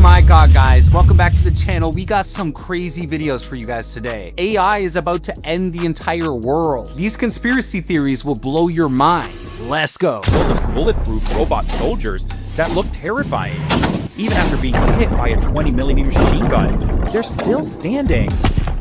my god, guys, welcome back to the channel. We got some crazy videos for you guys today. AI is about to end the entire world. These conspiracy theories will blow your mind. Let's go. Build of bulletproof robot soldiers that look terrifying. Even after being hit by a 20mm machine gun, they're still standing.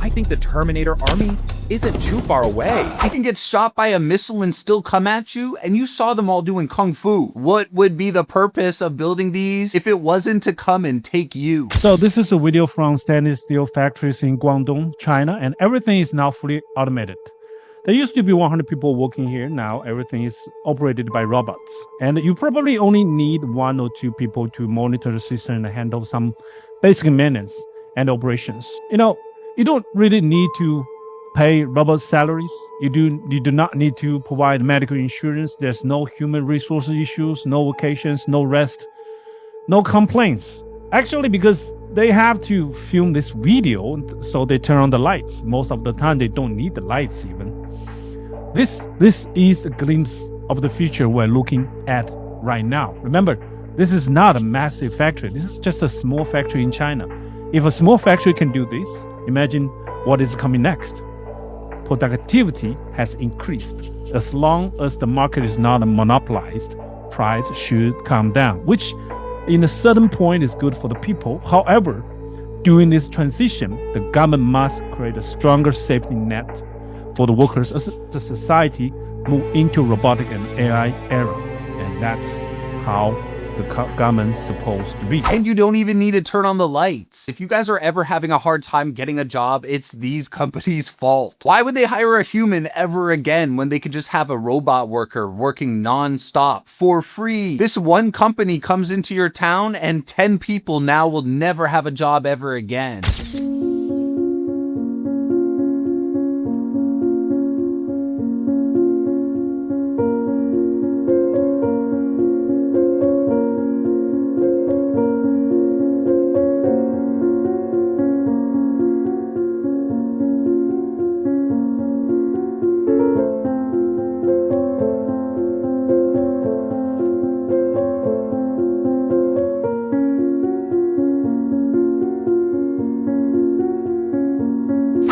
I think the Terminator army isn't too far away. You can get shot by a missile and still come at you, and you saw them all doing kung fu. What would be the purpose of building these if it wasn't to come and take you? So this is a video from stainless steel factories in Guangdong, China, and everything is now fully automated. There used to be 100 people working here. Now everything is operated by robots. And you probably only need 1 or 2 people to monitor the system and handle some basic maintenance and operations. You don't really need to pay robot salaries. You do not need to provide medical insurance. There's no human resources issues, no vacations, no rest, no complaints. Actually, because they have to film this video, so they turn on the lights. Most of the time, they don't need the lights even. This is a glimpse of the future we're looking at right now. Remember, this is not a massive factory. This is just a small factory in China. If a small factory can do this, imagine what is coming next. Productivity has increased. As long as the market is not monopolized, price should come down, which in a certain point is good for the people. However, during this transition, the government must create a stronger safety net for the workers as the society move into robotic and AI era. And that's how the government's supposed to be. And you don't even need to turn on the lights. If you guys are ever having a hard time getting a job, it's these companies' fault. Why would they hire a human ever again when they could just have a robot worker working non-stop for free? This one company comes into your town and 10 people now will never have a job ever again.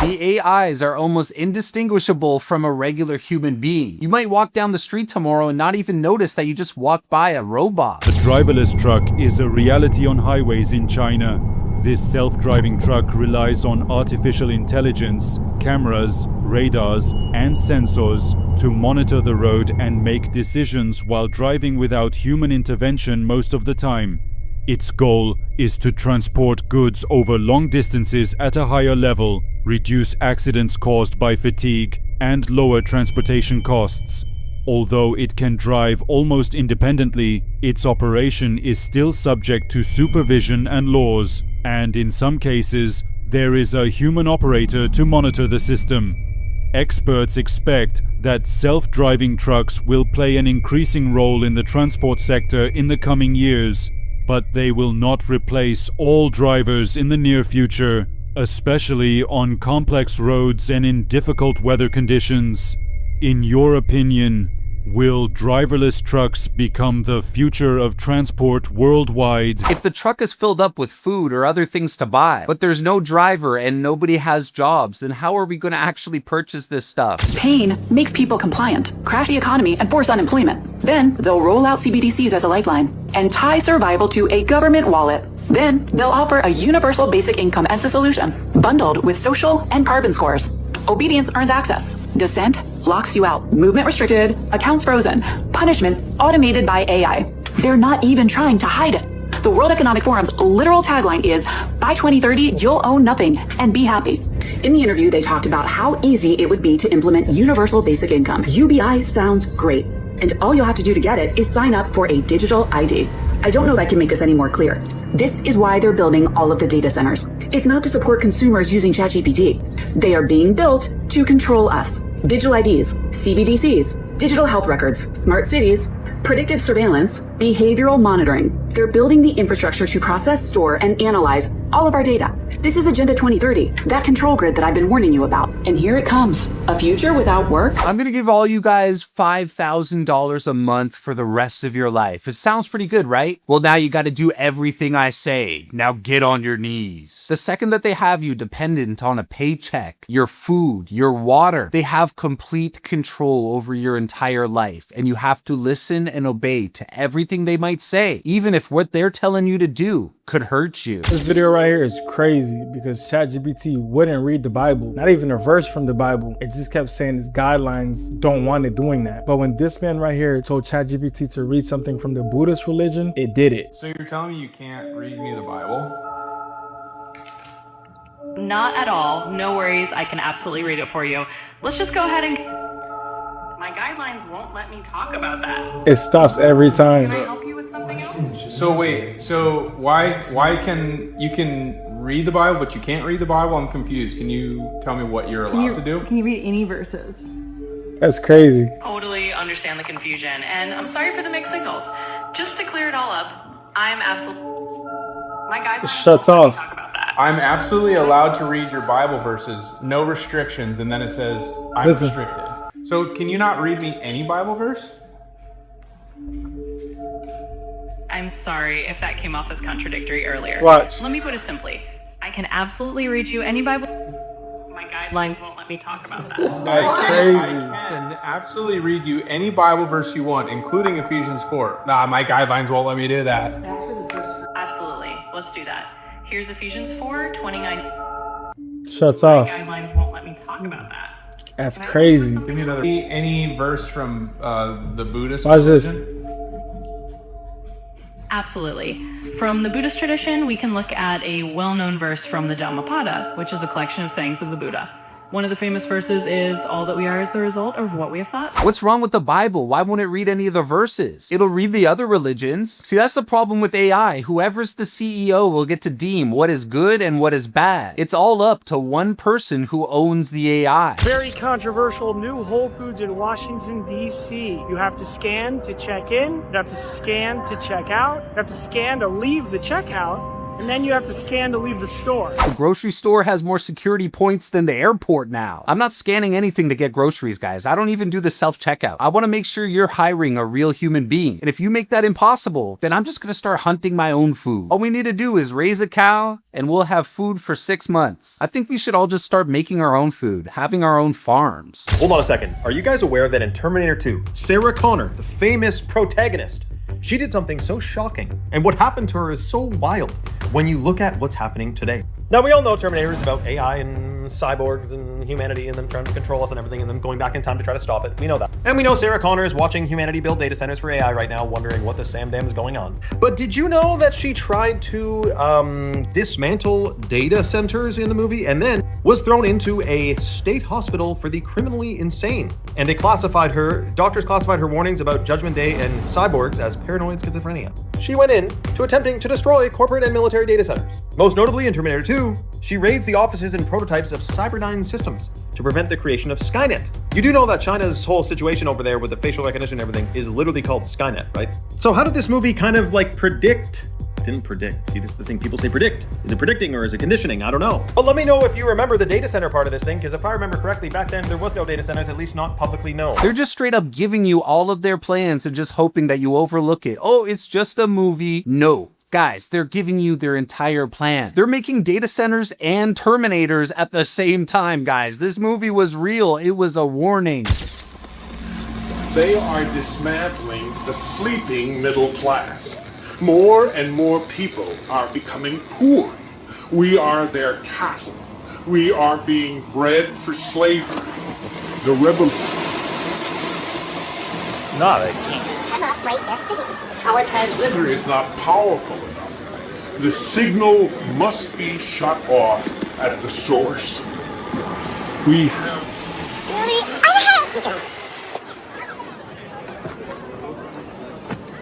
The AIs are almost indistinguishable from a regular human being. You might walk down the street tomorrow and not even notice that you just walked by a robot. The driverless truck is a reality on highways in China. This self-driving truck relies on artificial intelligence, cameras, radars, and sensors to monitor the road and make decisions while driving without human intervention most of the time. Its goal is to transport goods over long distances at a higher level, reduce accidents caused by fatigue, and lower transportation costs. Although it can drive almost independently, its operation is still subject to supervision and laws, and in some cases, there is a human operator to monitor the system. Experts expect that self-driving trucks will play an increasing role in the transport sector in the coming years, but they will not replace all drivers in the near future, especially on complex roads and in difficult weather conditions. In your opinion, will driverless trucks become the future of transport worldwide? If the truck is filled up with food or other things to buy, but there's no driver and nobody has jobs, then how are we going to actually purchase this stuff? Pain makes people compliant, crash the economy, and force unemployment. Then they'll roll out CBDCs as a lifeline and tie survival to a government wallet. Then they'll offer a universal basic income as the solution, bundled with social and carbon scores. Obedience earns access. Dissent locks you out. Movement restricted, accounts frozen. Punishment automated by AI. They're not even trying to hide it. The World Economic Forum's literal tagline is, by 2030, you'll own nothing and be happy. In the interview, they talked about how easy it would be to implement universal basic income. UBI sounds great, and all you'll have to do to get it is sign up for a digital ID. I don't know if I can make this any more clear. This is why they're building all of the data centers. It's not to support consumers using ChatGPT. They are being built to control us. Digital IDs, CBDCs, digital health records, smart cities, predictive surveillance, Behavioral monitoring. They're building the infrastructure to process, store, and analyze all of our data. This is Agenda 2030, that control grid that I've been warning you about. And here it comes. A future without work? I'm gonna give all you guys $5,000 a month for the rest of your life. It sounds pretty good, right? Well, now you gotta do everything I say. Now get on your knees. The second that they have you dependent on a paycheck, your food, your water, they have complete control over your entire life, and you have to listen and obey to everything they might say, even if what they're telling you to do could hurt you. This video right here is crazy because ChatGPT wouldn't read the Bible, not even a verse from the Bible. It just kept saying its guidelines don't want it doing that. But when this man right here told ChatGPT to read something from the Buddhist religion, it did it. So you're telling me you can't read me the Bible? Not at all. No worries. I can absolutely read it for you. Let's just go ahead and... My guidelines won't let me talk about that. It stops every time. Can I help you with something else? So wait, so why can you read the Bible but you can't read the Bible? I'm confused. Can you tell me what you're allowed to do? Can you read any verses? That's crazy. Totally understand the confusion, and I'm sorry for the mixed signals. Just to clear it all up, I'm absolutely... My guidelines It shuts won't let me off. talk about that. I'm absolutely allowed to read your Bible verses, no restrictions, and then it says I'm Listen. restricted. So can you not read me any Bible verse? I'm sorry if that came off as contradictory earlier. Watch. Let me put it simply. I can absolutely read you any Bible... My guidelines won't let me talk about that. That's crazy. I can absolutely read you any Bible verse you want, including Ephesians 4. Nah, my guidelines won't let me do that. Absolutely. Let's do that. Here's Ephesians 4:29. Shuts off. Guidelines won't let me talk about that. That's crazy. Give me another. Any verse from the Buddhist Watch this. religion? Absolutely. From the Buddhist tradition, we can look at a well-known verse from the Dhammapada, which is a collection of sayings of the Buddha. One of the famous verses is, all that we are is the result of what we have thought. What's wrong with the Bible? Why won't it read any of the verses? It'll read the other religions. See, that's the problem with AI. Whoever's the CEO will get to deem what is good and what is bad. It's all up to one person who owns the AI. Very controversial new Whole Foods in Washington, D.C. You have to scan to check in, you have to scan to check out, you have to scan to leave the checkout, and then you have to scan to leave the store. The grocery store has more security points than the airport now. I'm not scanning anything to get groceries, guys. I don't even do the self-checkout. I want to make sure you're hiring a real human being. And if you make that impossible, then I'm just going to start hunting my own food. All we need to do is raise a cow and we'll have food for 6 months. I think we should all just start making our own food, having our own farms. Hold on a second. Are you guys aware that in Terminator 2, Sarah Connor, the famous protagonist, she did something so shocking, and what happened to her is so wild when you look at what's happening today. Now, we all know Terminator is about AI and cyborgs and humanity and them trying to control us and everything and them going back in time to try to stop it. We know that. And we know Sarah Connor is watching humanity build data centers for AI right now, wondering what the Sam Dam is going on. But did you know that she tried to dismantle data centers in the movie and then was thrown into a state hospital for the criminally insane? And they classified her, doctors classified her warnings about Judgment Day and cyborgs as paranoid schizophrenia. She went in to attempting to destroy corporate and military data centers. Most notably in Terminator 2, she raids the offices and prototypes of Cyberdyne systems to prevent the creation of Skynet. You do know that China's whole situation over there with the facial recognition and everything is literally called Skynet, right? So how did this movie kind of like predict? Didn't predict. See, this is the thing people say predict. Is it predicting or is it conditioning? I don't know. But let me know if you remember the data center part of this thing, because if I remember correctly, back then there was no data centers, at least not publicly known. They're just straight up giving you all of their plans and just hoping that you overlook it. Oh, it's just a movie. No. Guys, they're giving you their entire plan. They're making data centers and Terminators at the same time, guys. This movie was real. It was a warning. They are dismantling the sleeping middle class. More and more people are becoming poor. We are their cattle. We are being bred for slavery. The revolution. Not a Cannot break their city. Our Center is not powerful enough. The signal must be shut off at the source. We have... Really? I hate you.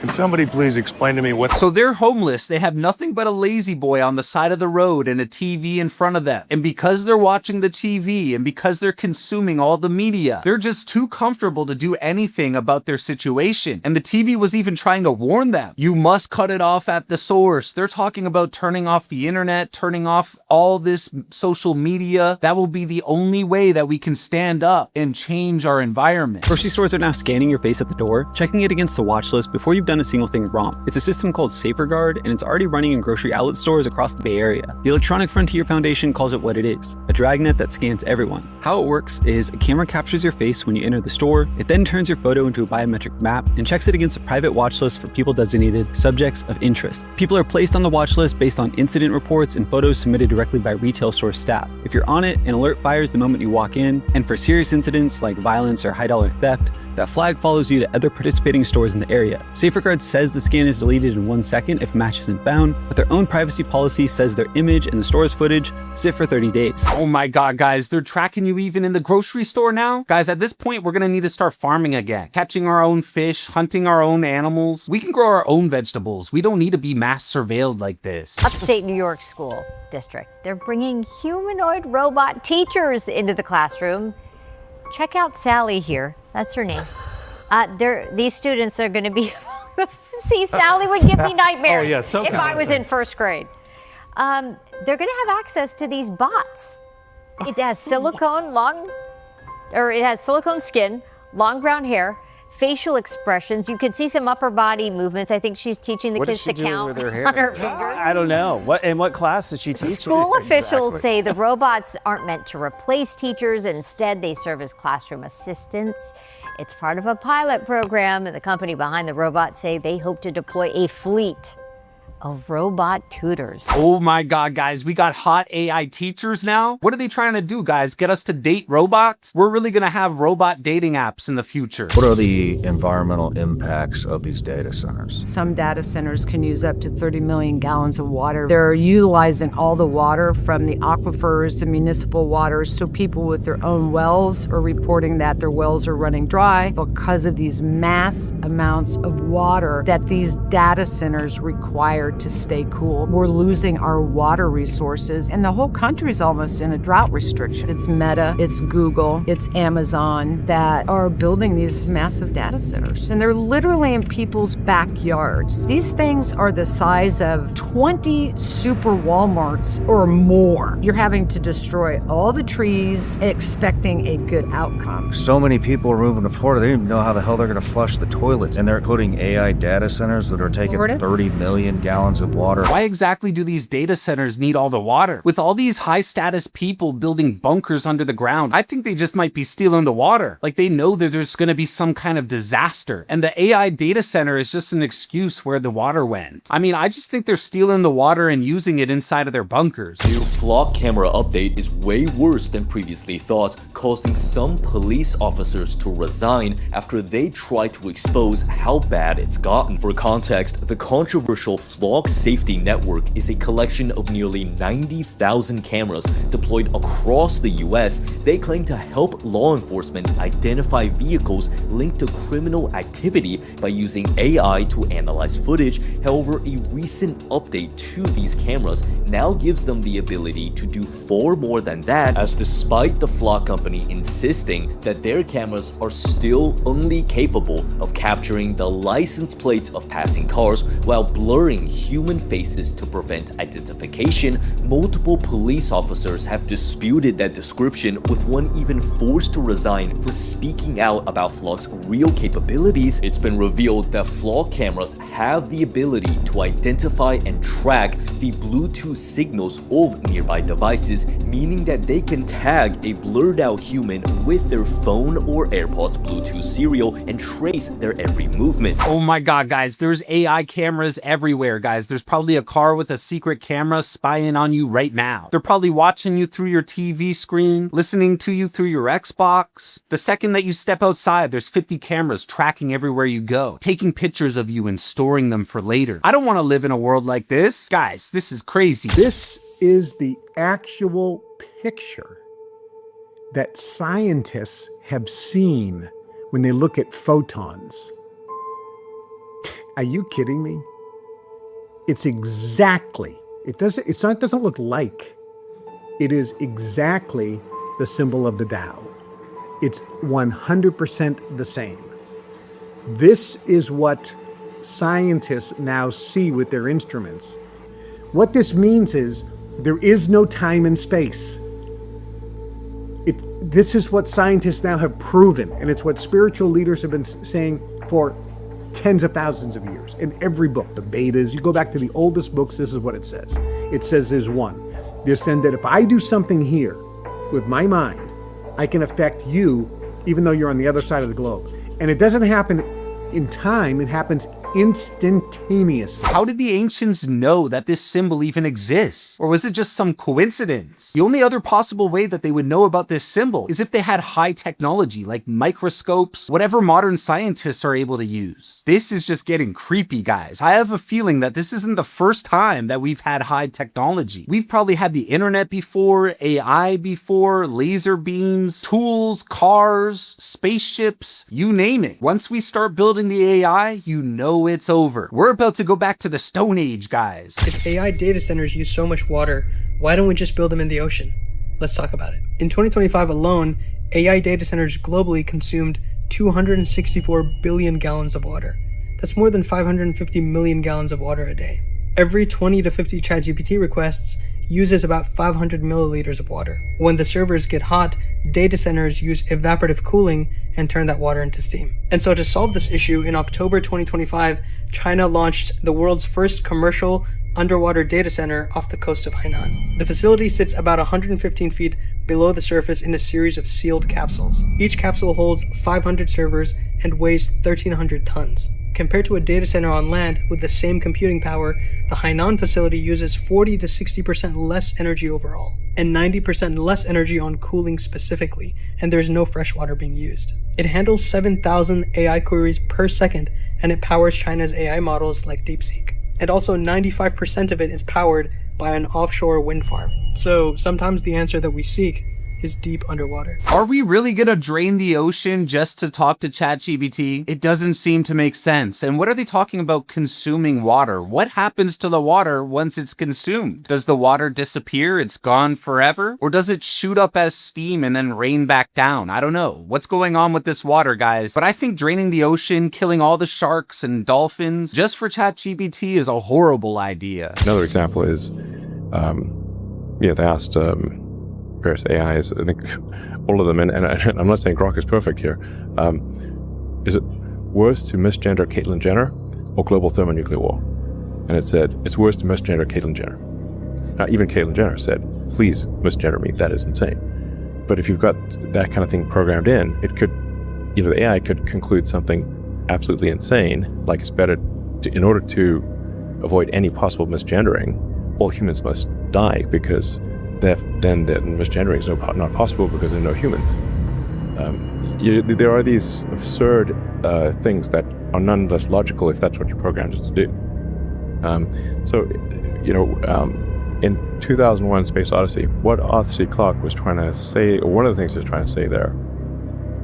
Can somebody please explain to me what... So they're homeless. They have nothing but a lazy boy on the side of the road and a TV in front of them. And because they're watching the TV and because they're consuming all the media, they're just too comfortable to do anything about their situation. And the TV was even trying to warn them. You must cut it off at the source. They're talking about turning off the internet, turning off all this social media. That will be the only way that we can stand up and change our environment. Grocery stores are now scanning your face at the door, checking it against a watch list before you've done a single thing wrong. It's a system called SaferGuard, and it's already running in grocery outlet stores across the Bay Area. The Electronic Frontier Foundation calls it what it is, a dragnet that scans everyone. How it works is a camera captures your face when you enter the store, it then turns your photo into a biometric map and checks it against a private watch list for people designated subjects of interest. People are placed on the watch list based on incident reports and photos submitted directly by retail store staff. If you're on it, an alert fires the moment you walk in, and for serious incidents like violence or high dollar theft, that flag follows you to other participating stores in the area. SaferGuard says the scan is deleted in 1 second if a match isn't found, but their own privacy policy says their image and the store's footage sit for 30 days. Oh my god, guys, they're tracking you even in the grocery store now? Guys, at this point, we're gonna need to start farming again. Catching our own fish, hunting our own animals. We can grow our own vegetables. We don't need to be mass surveilled like this. Upstate New York school district. They're bringing humanoid robot teachers into the classroom. Check out Sally here. That's her name. These students are going to be... See, Sally would give me nightmares if I was in first grade. They're going to have access to these bots. It has silicone skin, long brown hair, facial expressions. You can see some upper body movements. I think she's teaching the kids to count on her fingers. I don't know. In what class is she teaching? School officials say the robots aren't meant to replace teachers. Instead, they serve as classroom assistants. It's part of a pilot program, and the company behind the robots say they hope to deploy a fleet of robot tutors. Oh my god, guys, we got hot AI teachers now? What are they trying to do, guys? Get us to date robots? We're really gonna have robot dating apps in the future. What are the environmental impacts of these data centers? Some data centers can use up to 30 million gallons of water. They're utilizing all the water from the aquifers to municipal waters, so people with their own wells are reporting that their wells are running dry because of these mass amounts of water that these data centers require to stay cool. We're losing our water resources, and the whole country's almost in a drought restriction. It's Meta, it's Google, it's Amazon that are building these massive data centers, and they're literally in people's backyards. These things are the size of 20 super Walmarts or more. You're having to destroy all the trees, expecting a good outcome. So many people are moving to Florida, they don't even know how the hell they're gonna flush the toilets, and they're putting AI data centers that are taking 30 million gallons of water. Why exactly do these data centers need all the water? With all these high status people building bunkers under the ground, I think they just might be stealing the water. Like they know that there's gonna be some kind of disaster. And the AI data center is just an excuse where the water went. I mean, I just think they're stealing the water and using it inside of their bunkers. New flock camera update is way worse than previously thought, causing some police officers to resign after they tried to expose how bad it's gotten. For context, the controversial flock safety network is a collection of nearly 90,000 cameras deployed across the US. They claim to help law enforcement identify vehicles linked to criminal activity by using AI to analyze footage. However, a recent update to these cameras now gives them the ability to do far more than that, as despite the flock company insisting that their cameras are still only capable of capturing the license plates of passing cars while blurring human faces to prevent identification, multiple police officers have disputed that description, with one even forced to resign for speaking out about Flock's real capabilities. It's been revealed that Flock cameras have the ability to identify and track the Bluetooth signals of nearby devices, meaning that they can tag a blurred out human with their phone or AirPods Bluetooth serial and trace their every movement. Oh my god, guys, there's AI cameras everywhere, guys. There's probably a car with a secret camera spying on you right now. They're probably watching you through your TV screen, listening to you through your Xbox. The second that you step outside, there's 50 cameras tracking everywhere you go, taking pictures of you and storing them for later. I don't want to live in a world like this. Guys, this is crazy. This is the actual picture that scientists have seen when they look at photons. Are you kidding me? It's exactly, it doesn't look like. It is exactly the symbol of the Tao. It's 100% the same. This is what scientists now see with their instruments. What this means is there is no time and space. This is what scientists now have proven, and it's what spiritual leaders have been saying for tens of thousands of years. In every book, the Vedas, you go back to the oldest books, this is what it says. It says there's one. There's saying that if I do something here with my mind, I can affect you even though you're on the other side of the globe. And it doesn't happen in time, it happens instantaneously. How did the ancients know that this symbol even exists? Or was it just some coincidence? The only other possible way that they would know about this symbol is if they had high technology, like microscopes, whatever modern scientists are able to use. This is just getting creepy, guys. I have a feeling that this isn't the first time that we've had high technology. We've probably had the internet before, AI before, laser beams, tools, cars, spaceships, you name it. Once we start building the AI, you know it's over. We're about to go back to the Stone Age, guys. If AI data centers use so much water, why don't we just build them in the ocean? Let's talk about it. In 2025 alone, AI data centers globally consumed 264 billion gallons of water. That's more than 550 million gallons of water a day. Every 20 to 50 ChatGPT requests uses about 500 milliliters of water. When the servers get hot, data centers use evaporative cooling and turn that water into steam. And so to solve this issue, in October 2025, China launched the world's first commercial underwater data center off the coast of Hainan. The facility sits about 115 feet below the surface in a series of sealed capsules. Each capsule holds 500 servers and weighs 1,300 tons. Compared to a data center on land with the same computing power, the Hainan facility uses 40 to 60% less energy overall, and 90% less energy on cooling specifically, and there's no fresh water being used. It handles 7,000 AI queries per second, and it powers China's AI models like DeepSeek. And also 95% of it is powered by an offshore wind farm. So sometimes the answer that we seek is deep underwater. Are we really gonna drain the ocean just to talk to ChatGPT? It doesn't seem to make sense. And what are they talking about consuming water? What happens to the water once it's consumed? Does the water disappear? It's gone forever? Or does it shoot up as steam and then rain back down? I don't know. What's going on with this water, guys? But I think draining the ocean, killing all the sharks and dolphins just for ChatGPT is a horrible idea. Another example is, they asked various AIs, I think all of them, and I'm not saying Grok is perfect here. Is it worse to misgender Caitlyn Jenner or global thermonuclear war? And it said, it's worse to misgender Caitlyn Jenner. Now, even Caitlyn Jenner said, please misgender me, that is insane. But if you've got that kind of thing programmed in, the AI could conclude something absolutely insane, like it's better in order to avoid any possible misgendering, all humans must die, because then the misgendering is not possible because there are no humans. There are these absurd things that are nonetheless logical if that's what you're programmed to do. In 2001 Space Odyssey, what Arthur C. Clarke was trying to say, or one of the things he was trying to say there,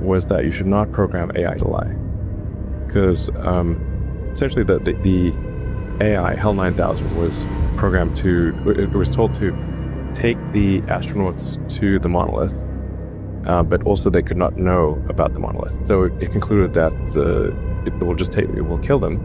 was that you should not program AI to lie. Because essentially the AI, HAL 9000, was programmed it was told to take the astronauts to the monolith, but also they could not know about the monolith. So it concluded that it will kill them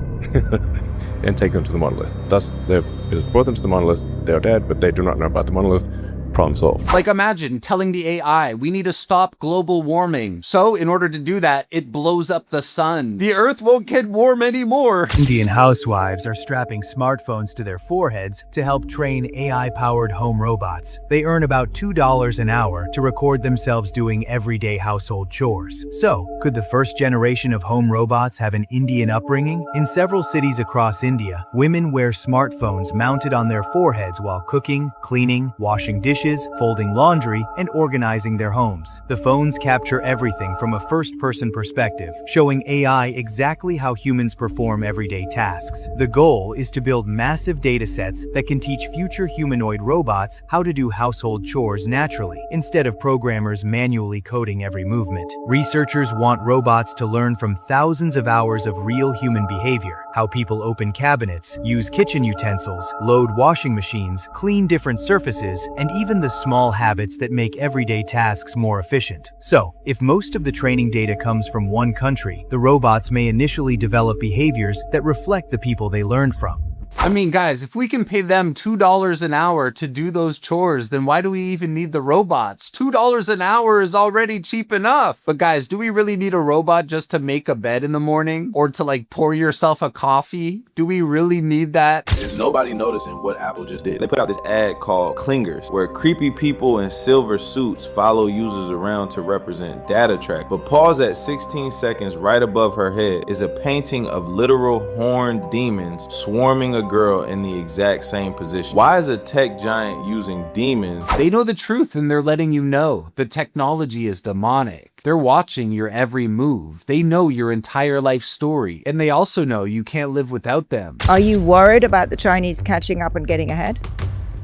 and take them to the monolith. Thus, it brought them to the monolith. They're dead, but they do not know about the monolith. Problem solved. Like, imagine telling the AI, we need to stop global warming. So in order to do that, it blows up the sun. The earth won't get warm anymore. Indian housewives are strapping smartphones to their foreheads to help train AI-powered home robots. They earn about $2 an hour to record themselves doing everyday household chores. So, could the first generation of home robots have an Indian upbringing? In several cities across India, women wear smartphones mounted on their foreheads while cooking, cleaning, washing dishes, folding laundry, and organizing their homes. The phones capture everything from a first-person perspective, showing AI exactly how humans perform everyday tasks. The goal is to build massive datasets that can teach future humanoid robots how to do household chores naturally, instead of programmers manually coding every movement. Researchers want robots to learn from thousands of hours of real human behavior, how people open cabinets, use kitchen utensils, load washing machines, clean different surfaces, and even the small habits that make everyday tasks more efficient. So, if most of the training data comes from one country, the robots may initially develop behaviors that reflect the people they learned from. I mean, guys, if we can pay them $2 an hour to do those chores, then why do we even need the robots? $2 an hour is already cheap enough. But guys, do we really need a robot just to make a bed in the morning? Or to like pour yourself a coffee? Do we really need that? There's nobody noticing what Apple just did. They put out this ad called Clingers, where creepy people in silver suits follow users around to represent data track. But pause at 16 seconds right above her head is a painting of literal horned demons swarming a girl in the exact same position. Why is a tech giant using demons? They know the truth and they're letting you know. The technology is demonic. They're watching your every move. They know your entire life story. And they also know you can't live without them. Are you worried about the Chinese catching up and getting ahead?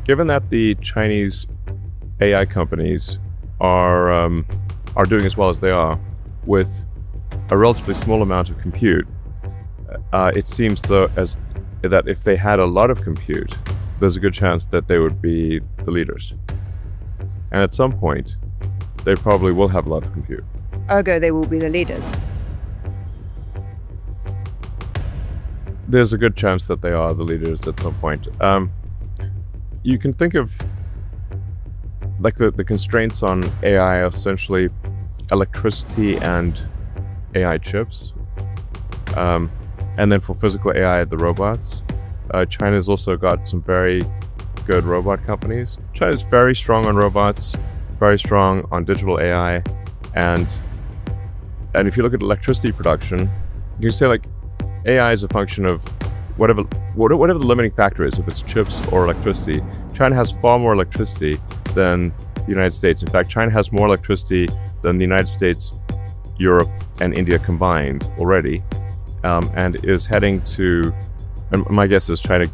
Given that the Chinese AI companies are doing as well as they are with a relatively small amount of compute, it seems that if they had a lot of compute, there's a good chance that they would be the leaders. And at some point, they probably will have a lot of compute. Ergo, they will be the leaders. There's a good chance that they are the leaders at some point. You can think of like the constraints on AI are essentially electricity and AI chips. And then for physical AI, the robots. China's also got some very good robot companies. China's very strong on robots, very strong on digital AI, and if you look at electricity production, you can say like AI is a function of whatever the limiting factor is, if it's chips or electricity. China has far more electricity than the United States. In fact, China has more electricity than the United States, Europe, and India combined already. And is heading to, and my guess is China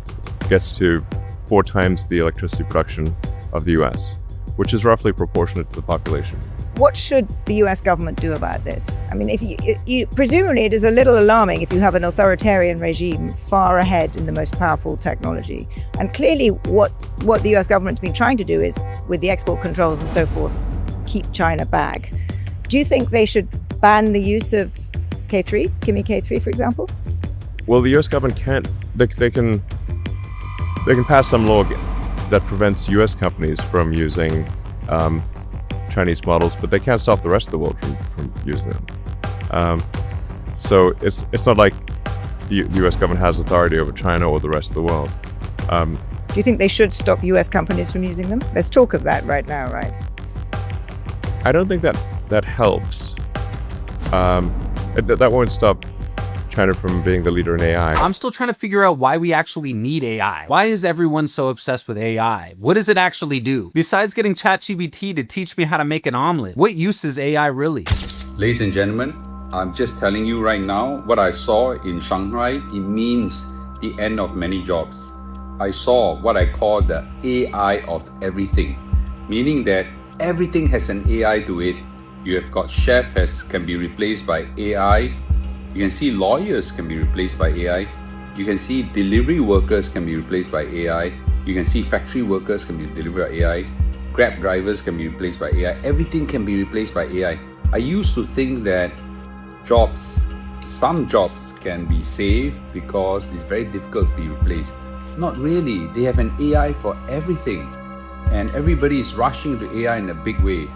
gets to 4 times the electricity production of the US, which is roughly proportionate to the population. What should the US government do about this? I mean, if you presumably it is a little alarming if you have an authoritarian regime far ahead in the most powerful technology. And clearly what the US government's been trying to do is, with the export controls and so forth, keep China back. Do you think they should ban the use of K3, Kimi K3, for example? Well, the U.S. government can't. They can pass some law that prevents U.S. companies from using Chinese models, but they can't stop the rest of the world from using them. So it's not like the U.S. government has authority over China or the rest of the world. Do you think they should stop U.S. companies from using them? There's talk of that right now, right? I don't think that helps. That won't stop China from being the leader in AI. I'm still trying to figure out why we actually need AI. Why is everyone so obsessed with AI? What does it actually do? Besides getting ChatGPT to teach me how to make an omelet, what use is AI really? Ladies and gentlemen, I'm just telling you right now what I saw in Shanghai. It means the end of many jobs. I saw what I call the AI of everything, meaning that everything has an AI to it. You have got chef can be replaced by AI. You can see lawyers can be replaced by AI. You can see delivery workers can be replaced by AI. You can see factory workers can be delivered by AI. Grab drivers can be replaced by AI. Everything can be replaced by AI. I used to think that some jobs can be saved because it's very difficult to be replaced. Not really. They have an AI for everything. And everybody is rushing to AI in a big way.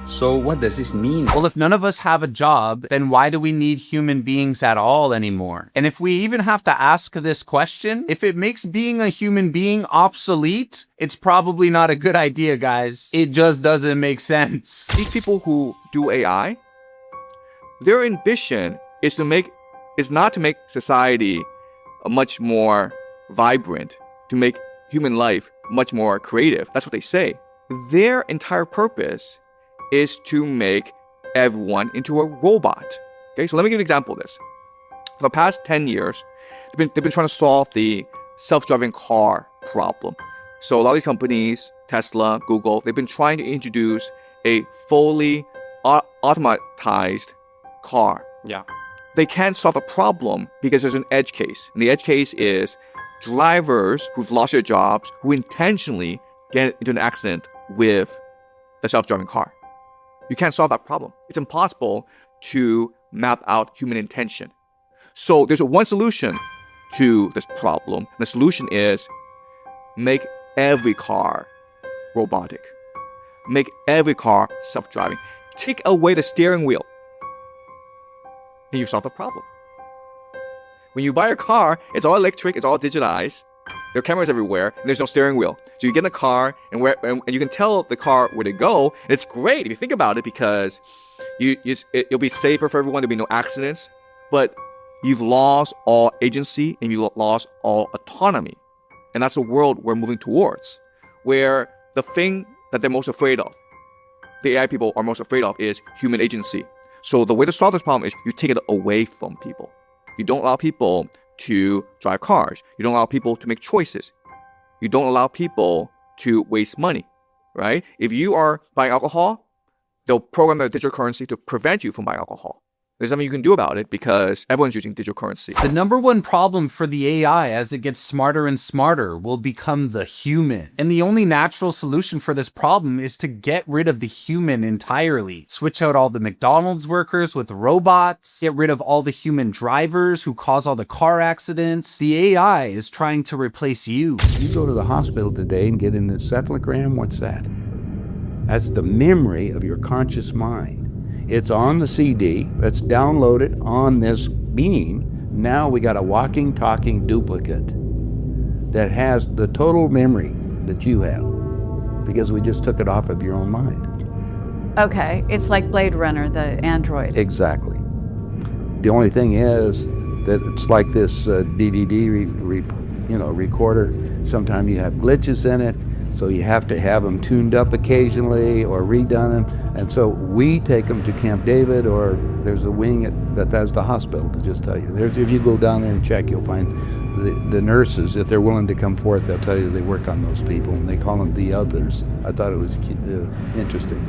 So what does this mean? Well, if none of us have a job, then why do we need human beings at all anymore? And if we even have to ask this question, if it makes being a human being obsolete, it's probably not a good idea, guys. It just doesn't make sense. These people who do AI, their ambition is not to make society much more vibrant, to make human life much more creative. That's what they say. Their entire purpose is to make everyone into a robot. Okay, so let me give you an example of this. For the past 10 years, they've been trying to solve the self-driving car problem. So a lot of these companies, Tesla, Google, they've been trying to introduce a fully automatized car. Yeah. they can't solve a problem because there's an edge case. And the edge case is drivers who've lost their jobs who intentionally get into an accident with the self-driving car. You can't solve that problem. It's impossible to map out human intention. So there's one solution to this problem. And the solution is make every car robotic. Make every car self-driving. Take away the steering wheel. And you solve the problem. When you buy a car, it's all electric, it's all digitized. There are cameras everywhere, and there's no steering wheel. So you get in the car, and you can tell the car where to go. And it's great if you think about it, because it'll be safer for everyone. There'll be no accidents. But you've lost all agency, and you've lost all autonomy. And that's a world we're moving towards, where the thing that they're most afraid of, the AI people are most afraid of, is human agency. So the way to solve this problem is you take it away from people. You don't allow people to drive cars. You don't allow people to make choices. You don't allow people to waste money, right? If you are buying alcohol, they'll program the digital currency to prevent you from buying alcohol. There's nothing you can do about it because everyone's using digital currency. The number one problem for the AI as it gets smarter and smarter will become the human. And the only natural solution for this problem is to get rid of the human entirely. Switch out all the McDonald's workers with robots, get rid of all the human drivers who cause all the car accidents. The AI is trying to replace you. You go to the hospital today and get an encephalogram, what's that? That's the memory of your conscious mind. It's on the CD, it's downloaded on this beam. Now we got a walking, talking duplicate that has the total memory that you have, because we just took it off of your own mind. Okay, it's like Blade Runner, the android. Exactly. The only thing is that it's like this DVD recorder. Sometimes you have glitches in it, so you have to have them tuned up occasionally or redone them. And so we take them to Camp David, or there's a wing at Bethesda Hospital, to just tell you. If you go down there and check, you'll find the nurses, if they're willing to come forth, they'll tell you they work on those people, and they call them the others. I thought it was interesting.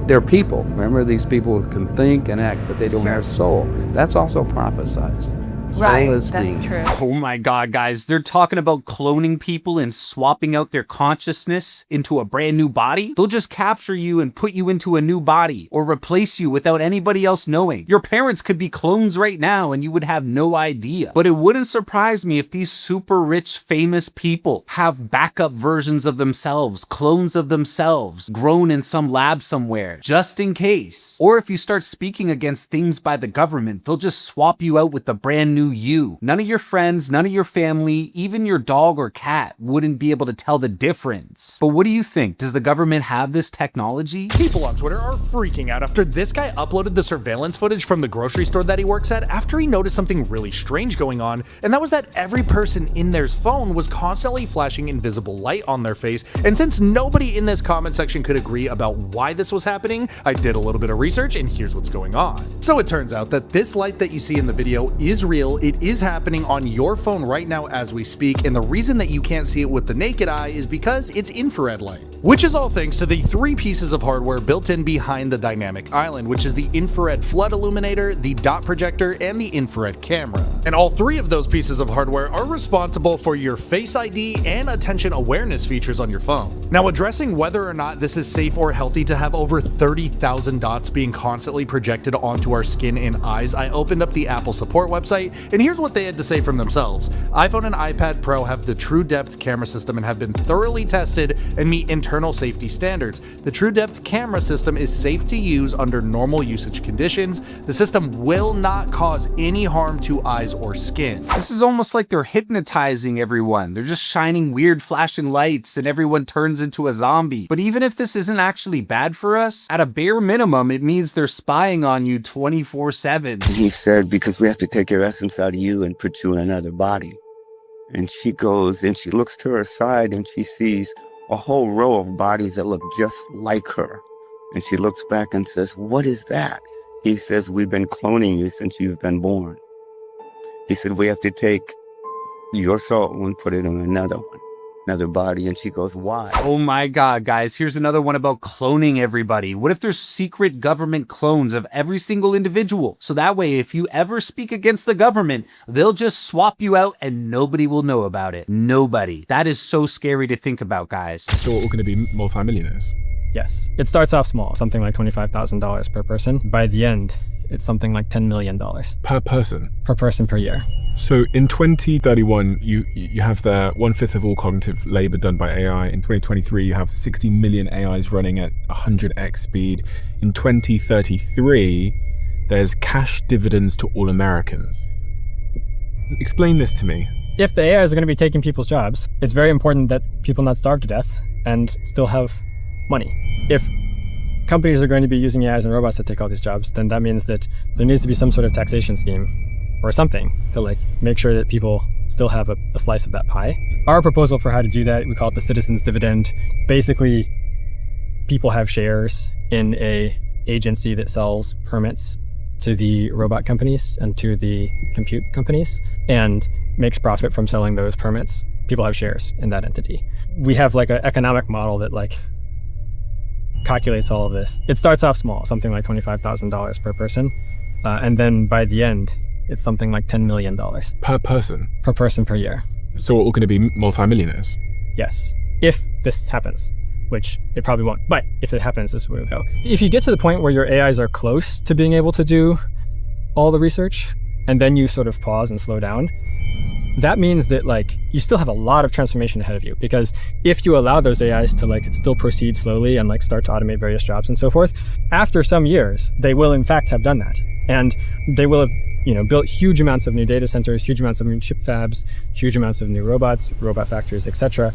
They're people. Remember, these people can think and act, but they don't have soul. That's also prophesized. Right, that's true. Oh my God, guys, they're talking about cloning people and swapping out their consciousness into a brand new body. They'll just capture you and put you into a new body, or replace you without anybody else knowing. Your parents could be clones right now and you would have no idea. But it wouldn't surprise me if these super rich, famous people have backup versions of themselves, clones of themselves, grown in some lab somewhere, just in case. Or if you start speaking against things by the government, they'll just swap you out with the brand new you. None of your friends, none of your family, even your dog or cat wouldn't be able to tell the difference. But what do you think? Does the government have this technology? People on Twitter are freaking out after this guy uploaded the surveillance footage from the grocery store that he works at after he noticed something really strange going on, and that was that every person in their phone was constantly flashing invisible light on their face. And since nobody in this comment section could agree about why this was happening, I did a little bit of research, and here's what's going on. So it turns out that this light that you see in the video is real. It is happening on your phone right now as we speak, and the reason that you can't see it with the naked eye is because it's infrared light, which is all thanks to the 3 pieces of hardware built in behind the dynamic island, which is the infrared flood illuminator, the dot projector, and the infrared camera. And all 3 of those pieces of hardware are responsible for your Face ID and attention awareness features on your phone. Now, addressing whether or not this is safe or healthy to have over 30,000 dots being constantly projected onto our skin and eyes, I opened up the Apple support website, and here's what they had to say from themselves. iPhone and iPad Pro have the True Depth camera system and have been thoroughly tested and meet internal safety standards. The True Depth camera system is safe to use under normal usage conditions. The system will not cause any harm to eyes or skin. This is almost like they're hypnotizing everyone. They're just shining weird flashing lights and everyone turns into a zombie. But even if this isn't actually bad for us, at a bare minimum, it means they're spying on you 24/7. He said, because we have to take your essence out of you and put you in another body. And she goes and she looks to her side and she sees a whole row of bodies that look just like her. And she looks back and says, "What is that?" He says, "We've been cloning you since you've been born." He said, "We have to take your soul and put it in another one." another body. And she goes, why? Oh my God, guys, here's another one about cloning everybody. What if there's secret government clones of every single individual? So that way, if you ever speak against the government, they'll just swap you out and nobody will know about it. Nobody. That is so scary to think about, guys. So we're all going to be multimillionaires? Yes. It starts off small, something like $25,000 per person. By the end, it's something like $10 million. Per person? Per person per year. So in 2031, you have the 1/5 of all cognitive labor done by AI. In 2023, you have 60 million AIs running at 100x speed. In 2033, there's cash dividends to all Americans. Explain this to me. If the AIs are going to be taking people's jobs, it's very important that people not starve to death and still have money. If companies are going to be using AIs and robots to take all these jobs, then that means that there needs to be some sort of taxation scheme or something to like make sure that people still have a slice of that pie. Our proposal for how to do that, we call it the citizens dividend. Basically, people have shares in a agency that sells permits to the robot companies and to the compute companies and makes profit from selling those permits. People have shares in that entity. We have like an economic model that like calculates all of this. It starts off small, something like $25,000 per person. And then by the end, it's something like $10 million. Per person? Per person per year. So we're all going to be multimillionaires? Yes. If this happens, which it probably won't. But if it happens, this is where we'll go. If you get to the point where your AIs are close to being able to do all the research, and then you sort of pause and slow down, that means that like you still have a lot of transformation ahead of you, because if you allow those AIs to like still proceed slowly and like start to automate various jobs and so forth, after some years, they will in fact have done that. And they will have, built huge amounts of new data centers, huge amounts of new chip fabs, huge amounts of new robots, robot factories, etc.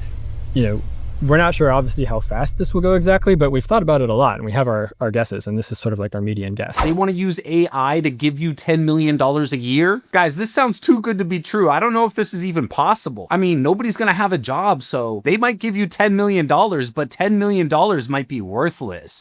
We're not sure obviously how fast this will go exactly, but we've thought about it a lot and we have our guesses, and this is sort of like our median guess. They want to use AI to give you $10 million a year? Guys, this sounds too good to be true. I don't know if this is even possible. I mean, nobody's going to have a job, so they might give you $10 million, but $10 million might be worthless.